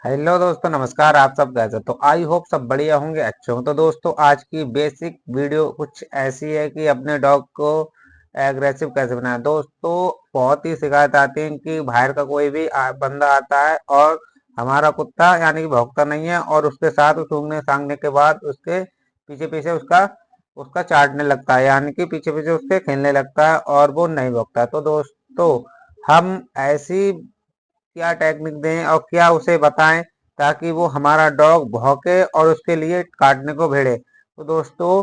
Hello दोस्तों, नमस्कार। आप सब कैसे? तो आई होप सब बढ़िया होंगे, अच्छे हों। तो दोस्तों, आज की बेसिक वीडियो कुछ ऐसी है कि अपने डॉग को एग्रेसिव कैसे बनाएं। दोस्तों, बहुत ही शिकायत आती है कि बाहर का कोई भी बंदा आता है और हमारा कुत्ता यानी कि भौंकता नहीं है, और उसके साथ सूंघने सांगने के बाद उसके पीछे पीछे उसका उसका चाटने लगता है, यानी कि पीछे पीछे उसके खेलने लगता है और वो नहीं भौंकता है। तो दोस्तों, हम ऐसी क्या टेक्निक दें और क्या उसे बताएं ताकि वो हमारा डॉग भौंके और उसके लिए काटने को भिड़े। तो दोस्तों,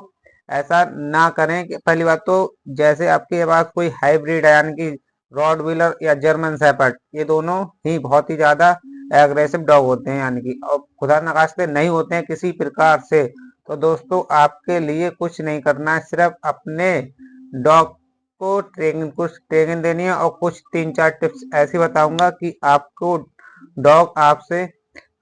ऐसा ना करें। कि पहली बात तो, जैसे आपके पास कोई हाइब्रिड है यानी कि रॉडविलर या जर्मन शेफर्ड, ये दोनों ही बहुत ही ज्यादा एग्रेसिव डॉग होते हैं, यानी कि और खुदा न खास्ते नहीं होते हैं किसी प्रकार से। तो दोस्तों, आपके लिए कुछ नहीं करना है, सिर्फ अपने डॉग को कुछ ट्रेनिंग देनी है और कुछ 3-4 टिप्स ऐसी बताऊंगा कि आपको डॉग आपसे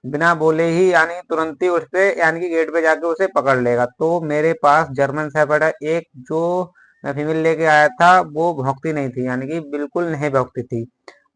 बिना बोले ही यानी तुरंत ही उस पे यानी कि गेट पे जाके उसे पकड़ लेगा। तो मेरे पास जर्मन शेफर्ड है एक, जो मैं फीमेल लेके आया था। वो भौंकती नहीं थी, यानी कि बिल्कुल नहीं भौंकती थी।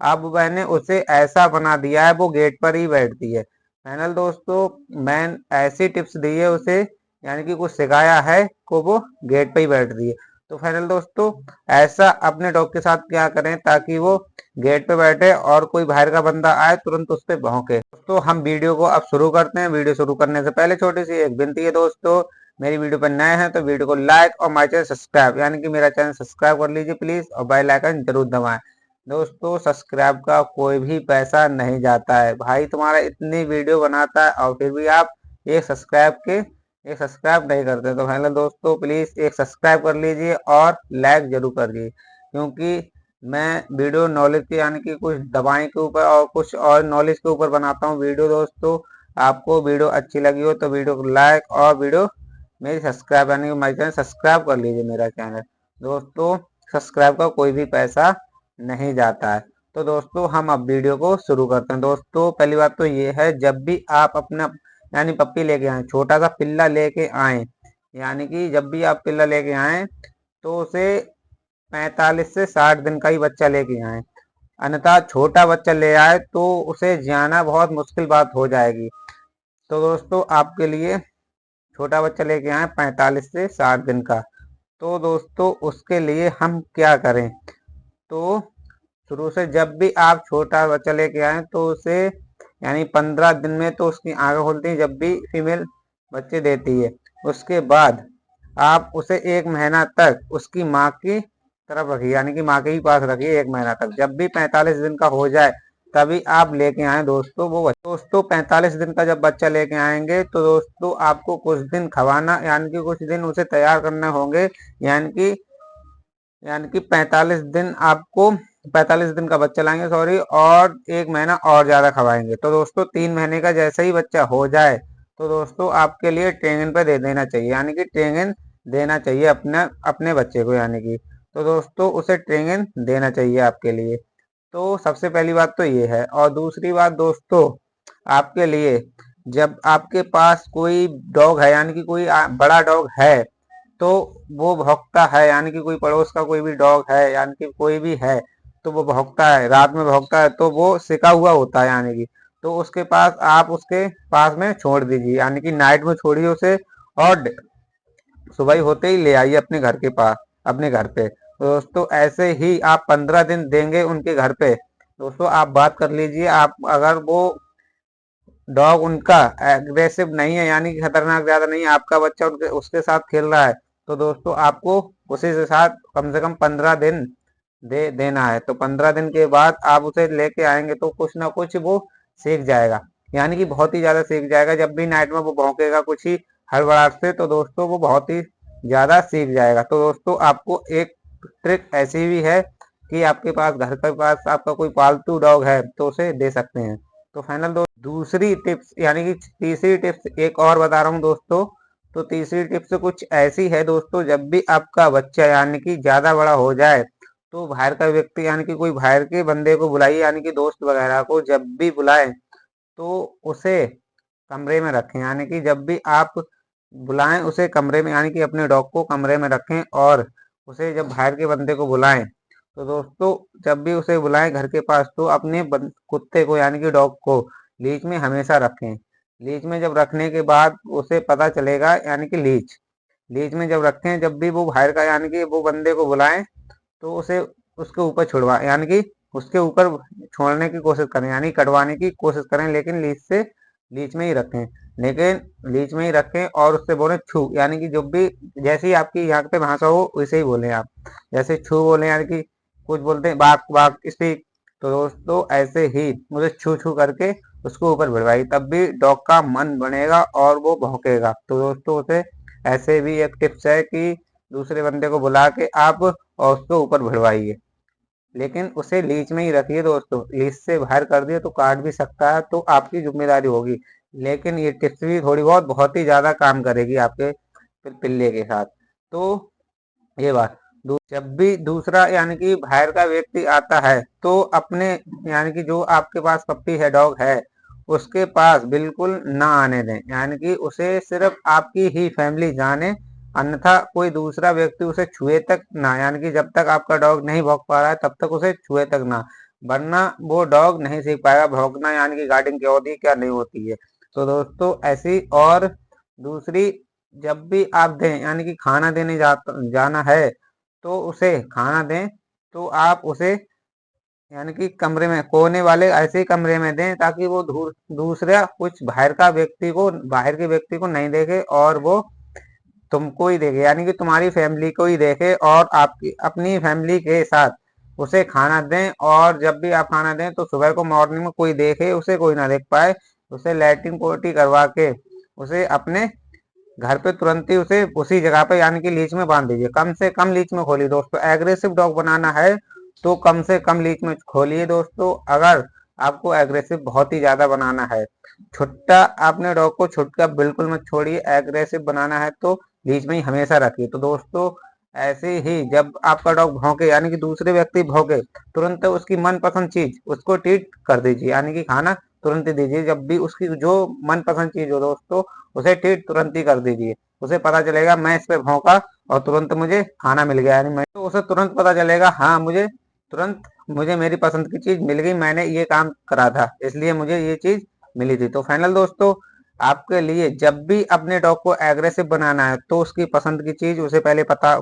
अब मैंने उसे ऐसा बना दिया है, वो गेट पर ही बैठती है। फाइनल दोस्तों, मैं ऐसी टिप्स दी है उसे, यानी कि कुछ सिखाया है को वो गेट पे ही बैठती है। तो फाइनल दोस्तों, ऐसा अपने डॉग के साथ क्या करें ताकि वो गेट पे बैठे और कोई बाहर का बंदा आए तुरंत उस पे भौंके। तो हम वीडियो को अब शुरू करते हैं। वीडियो शुरू करने से पहले छोटी सी एक विनती है दोस्तों, मेरी वीडियो पर नए हैं तो वीडियो को लाइक और माय चैनल सब्सक्राइब यानी कि मेरा चैनल सब्सक्राइब कर लीजिए प्लीज, और बेल आइकन जरूर दबाएं। दोस्तों, सब्सक्राइब का कोई भी पैसा नहीं जाता है। भाई तुम्हारा इतनी वीडियो बनाता है और फिर भी आप एक सब्सक्राइब के एक सब्सक्राइब नहीं करते। तो फाइनल दोस्तों, प्लीज एक सब्सक्राइब कर लीजिए और लाइक जरूर कर दीजिए, क्योंकि मैं वीडियो नॉलेज के यानी कि कुछ दवाई के ऊपर और कुछ और नॉलेज के ऊपर बनाता हूँ वीडियो। दोस्तों, आपको वीडियो अच्छी लगी हो तो वीडियो को लाइक और वीडियो मेरी सब्सक्राइब यानी कि मेरे चैनल सब्सक्राइब कर लीजिए मेरा चैनल। दोस्तों, सब्सक्राइब का कोई भी पैसा नहीं जाता है। तो दोस्तों, हम अब वीडियो को शुरू करते हैं। दोस्तों, पहली बात तो ये है, जब भी आप अपना यानी पप्पी लेके आए, छोटा सा पिल्ला लेके आए, यानी कि जब भी आप पिल्ला लेके आए तो उसे 45 से 60 दिन का ही बच्चा लेके आए। अन्यथा छोटा बच्चा ले आए तो उसे जाना बहुत मुश्किल बात हो जाएगी। तो दोस्तों, आपके लिए छोटा बच्चा लेके आए 45 से 60 दिन का। तो दोस्तों, उसके लिए हम क्या करें? तो शुरू से जब भी आप छोटा बच्चा लेके आए तो उसे यानी 15 दिन में तो उसकी आंखें खुलती हैं जब भी फीमेल बच्चे देती है। उसके बाद आप उसे 1 महीना तक उसकी माँ की तरफ रखिए, यानी कि माँ के ही पास रखिए 1 महीना तक। जब भी 45 दिन का हो जाए तभी आप लेके आए दोस्तों वो बच्चा। दोस्तों, 45 दिन का जब बच्चा लेके आएंगे तो दोस्तों आपको कुछ दिन खवाना यानी कि कुछ दिन उसे तैयार करने होंगे, यानी कि 45 दिन का बच्चा लाएंगे, सॉरी, और 1 महीना और ज्यादा खवाएंगे। तो दोस्तों, 3 महीने का जैसे ही बच्चा हो जाए तो दोस्तों आपके लिए ट्रेंगन पे दे देना चाहिए, यानी कि ट्रेंगन देना चाहिए अपने अपने बच्चे को, यानी कि तो दोस्तों उसे ट्रेंगन देना चाहिए आपके लिए। तो सबसे पहली बात तो ये है। और दूसरी बात दोस्तों, आपके लिए, जब आपके पास कोई डॉग है यानी कि कोई बड़ा डॉग है तो वो भौंकता है, यानी कि कोई पड़ोस का कोई भी डॉग है यानी कि कोई भी है तो वो भौंकता है, रात में भौंकता है, तो वो सिका हुआ होता है, यानी कि तो उसके पास आप उसके पास में छोड़ दीजिए, यानी कि नाइट में छोड़िए उसे, और सुबह होते ही ले आइए अपने घर के पास, अपने घर पे। तो दोस्तों, ऐसे ही आप 15 दिन देंगे उनके घर पे। दोस्तों, आप बात कर लीजिए, आप अगर वो डॉग उनका एग्रेसिव नहीं है यानी कि खतरनाक ज्यादा नहीं है, आपका बच्चा उनके उसके साथ खेल रहा है, तो दोस्तों आपको उसी के साथ कम से कम 15 दिन दे देना है। तो 15 दिन के बाद आप उसे लेके आएंगे तो कुछ ना कुछ वो सीख जाएगा, यानी कि बहुत ही ज्यादा सीख जाएगा। जब भी नाइट में वो भौंकेगा कुछ ही हड़बड़ाहट से तो दोस्तों वो बहुत ही ज्यादा सीख जाएगा। तो दोस्तों, आपको एक ट्रिक ऐसी भी है कि आपके पास घर के पास आपका कोई पालतू डॉग है तो उसे दे सकते हैं। तो फाइनल दूसरी टिप्स यानी कि तीसरी टिप्स एक और बता रहा हूँ दोस्तों। तो तीसरी टिप्स कुछ ऐसी है दोस्तों, जब भी आपका बच्चा यानी कि ज्यादा बड़ा हो जाए तो बाहर का व्यक्ति यानी कि कोई बाहर के बंदे को बुलाइए, यानी कि दोस्त वगैरह को जब भी बुलाएं तो उसे कमरे में रखें, यानी कि जब भी आप बुलाएं उसे कमरे में, यानी कि अपने डॉग को कमरे में रखें। और उसे जब बाहर के बंदे को बुलाएं तो दोस्तों जब भी उसे बुलाएं घर के पास तो अपने कुत्ते को यानी कि डॉग को लीच में हमेशा रखें। लीच में जब रखने के बाद उसे पता चलेगा, यानी कि लीच लीच में जब रखें, जब भी वो बाहर का यानी कि वो बंदे को बुलाएं तो उसे उसके ऊपर छुड़वा यानी कि उसके ऊपर छोड़ने की कोशिश करें, यानी कटवाने की कोशिश करें, लेकिन लीच में ही रखें। लेकिन लीच में ही रखें और उससे बोले छू, यानी कि जब भी जैसे ही आपकी यहाँ पे भाषा हो वैसे ही बोलें आप। जैसे छू बोले, यानी कि कुछ बोलते हैं बाक बाक स्पीक, तो दोस्तों ऐसे ही मुझे छू छू करके उसको ऊपर भिड़वाइए, तब भी डॉग का मन बनेगा और वो भौंकेगा। तो दोस्तों उसे ऐसे भी एक टिप्स है कि दूसरे बंदे को बुला के आप और उसको ऊपर भिड़वाइए, लेकिन उसे लीच में ही रखिए दोस्तों। लीच से बाहर कर दिए तो काट भी सकता है, तो आपकी जिम्मेदारी होगी। लेकिन ये टिप्स भी थोड़ी बहुत ही ज्यादा काम करेगी आपके पिल्ले के साथ। तो ये बात जब भी दूसरा यानी कि बाहर का व्यक्ति आता है तो अपने यानी कि जो आपके पास पप्पी है, डॉग है, उसके पास बिल्कुल ना आने दें, यानी कि उसे सिर्फ आपकी ही फैमिली जाने, अन्यथा कोई दूसरा व्यक्ति उसे छुए तक ना, यानी कि जब तक आपका डॉग नहीं भौंक पा रहा है तब तक उसे छुए तक ना, वरना वो डॉग नहीं सीख पाएगा भौंकना, यानी कि गार्डिंग क्या होती है क्या नहीं होती है। तो दोस्तों ऐसी और दूसरी, जब भी आप दें यानी कि खाना देने जाना है तो उसे खाना दें, तो आप उसे यानी कि कमरे में कोने वाले ऐसे ही कमरे में दें ताकि वो दूसरा कुछ बाहर के व्यक्ति को नहीं देखे और वो तुमको ही देखे, यानी कि तुम्हारी फैमिली को ही देखे और आपकी अपनी फैमिली के साथ उसे खाना दें। और जब भी आप खाना दें तो सुबह को मॉर्निंग में कोई देखे उसे कोई ना देख पाए, उसे लैट्रिन पोटी करवा के उसे अपने घर पे तुरंत ही उसे उसी जगह पे यानी कि लीच में बांध दीजिए। कम से कम लीच में खोलिए दोस्तों, एग्रेसिव डॉग बनाना है तो कम से कम लीच में खोलिए दोस्तों। अगर आपको एग्रेसिव बहुत ही ज्यादा बनाना है, छुट्टा आपने डॉग को छुट्टा बिल्कुल मत छोड़िए, एग्रेसिव बनाना है तो लीच में ही हमेशा रखिए। तो दोस्तों ऐसे ही जब आपका डॉग भौंके यानी कि दूसरे व्यक्ति भौंके, तुरंत उसकी मनपसंद चीज उसको ट्रीट कर दीजिए, यानी कि खाना तुरंत ही दीजिए। जब भी उसकी जो मनपसंद चीज हो दोस्तों उसे ट्रीट तुरंत ही कर दीजिए। उसे पता चलेगा मैं इस पे भौंका और तुरंत मुझे खाना मिल गया, यानी मैं तो उसे तुरंत पता चलेगा हाँ मुझे मेरी पसंद की चीज मिल गई, मैंने ये काम करा था इसलिए मुझे ये चीज मिली थी। तो फाइनल दोस्तों आपके लिए जब भी अपने डॉग को एग्रेसिव बनाना है तो उसकी पसंद की चीज उसे पहले बता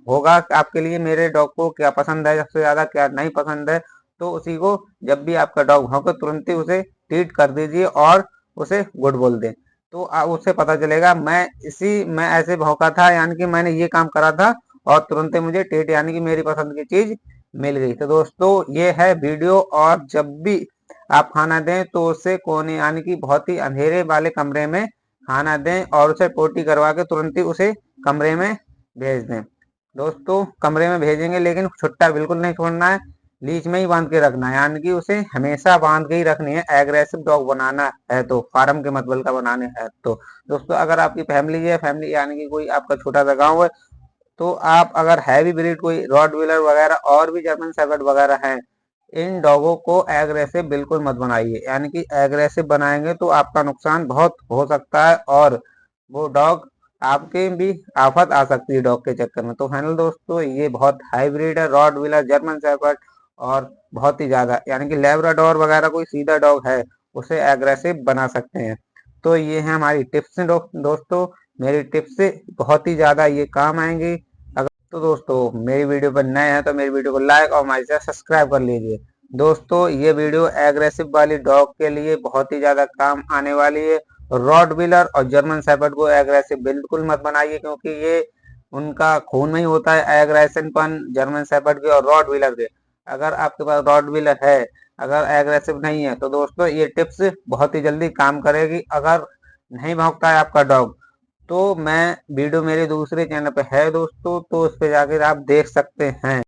होगा कि आपके लिए मेरे डॉग को क्या पसंद है, सबसे ज्यादा क्या नहीं पसंद है। तो उसी को जब भी आपका डॉग भौंके तुरंत ही उसे ट्रीट कर दीजिए और उसे गुड बोल दें। तो उससे पता चलेगा मैं ऐसे भौंका था, यानी कि मैंने ये काम करा था और तुरंत ही मुझे ट्रीट यानी कि मेरी पसंद की चीज मिल गई। तो दोस्तों ये है वीडियो, और जब भी आप खाना दें तो उसे कोने यानी कि बहुत ही अंधेरे वाले कमरे में खाना दें और उसे पोटी करवा के तुरंत ही उसे कमरे में भेज दें। दोस्तों कमरे में भेजेंगे लेकिन छुट्टा बिल्कुल नहीं छोड़ना है, लीच में ही बांध के रखना है, यानी कि उसे हमेशा बांध के ही रखनी है। एग्रेसिव डॉग बनाना है तो फार्म के मतलब का बनाने है तो दोस्तों अगर आपकी फैमिली यानी कि कोई आपका छोटा सा गाँव है, तो आप अगर हैवी ब्रीड कोई रॉटवीलर वगैरह और भी जर्मन शेफर्ड वगैरह हैं, इन डॉगों को एग्रेसिव बिल्कुल मत बनाइए, यानी कि एग्रेसिव बनाएंगे तो आपका नुकसान बहुत हो सकता है और वो डॉग आपके भी आफत आ सकती है डॉग के चक्कर में। तो फाइनल दोस्तों ये बहुत हाइब्रिड है रॉटवीलर जर्मन शेफर्ड, और बहुत ही ज्यादा यानी कि लेब्राडोर वगैरह कोई सीधा डॉग है उसे एग्रेसिव बना सकते हैं। तो ये है हमारी टिप्स दोस्तों, मेरी टिप्स से बहुत ही ज्यादा ये काम आएंगी। अगर तो दोस्तों मेरी वीडियो पर नए हैं तो मेरी वीडियो को लाइक और हमारे चैनल सब्सक्राइब कर लीजिए। दोस्तों ये वीडियो एग्रेसिव वाली डॉग के लिए बहुत ही ज्यादा काम आने वाली है। रॉटवीलर और जर्मन शेफर्ड को एग्रेसिव बिल्कुल मत बनाइए, क्योंकि ये उनका खून में ही होता है एग्रेसिवपन, जर्मन शेफर्ड के और रॉटवीलर के। अगर आपके पास रॉटवीलर है, अगर एग्रेसिव नहीं है, तो दोस्तों ये टिप्स बहुत ही जल्दी काम करेगी। अगर नहीं भौंकता है आपका डॉग तो मैं वीडियो मेरे दूसरे चैनल पे है दोस्तों, तो उस पे जाकर आप देख सकते हैं।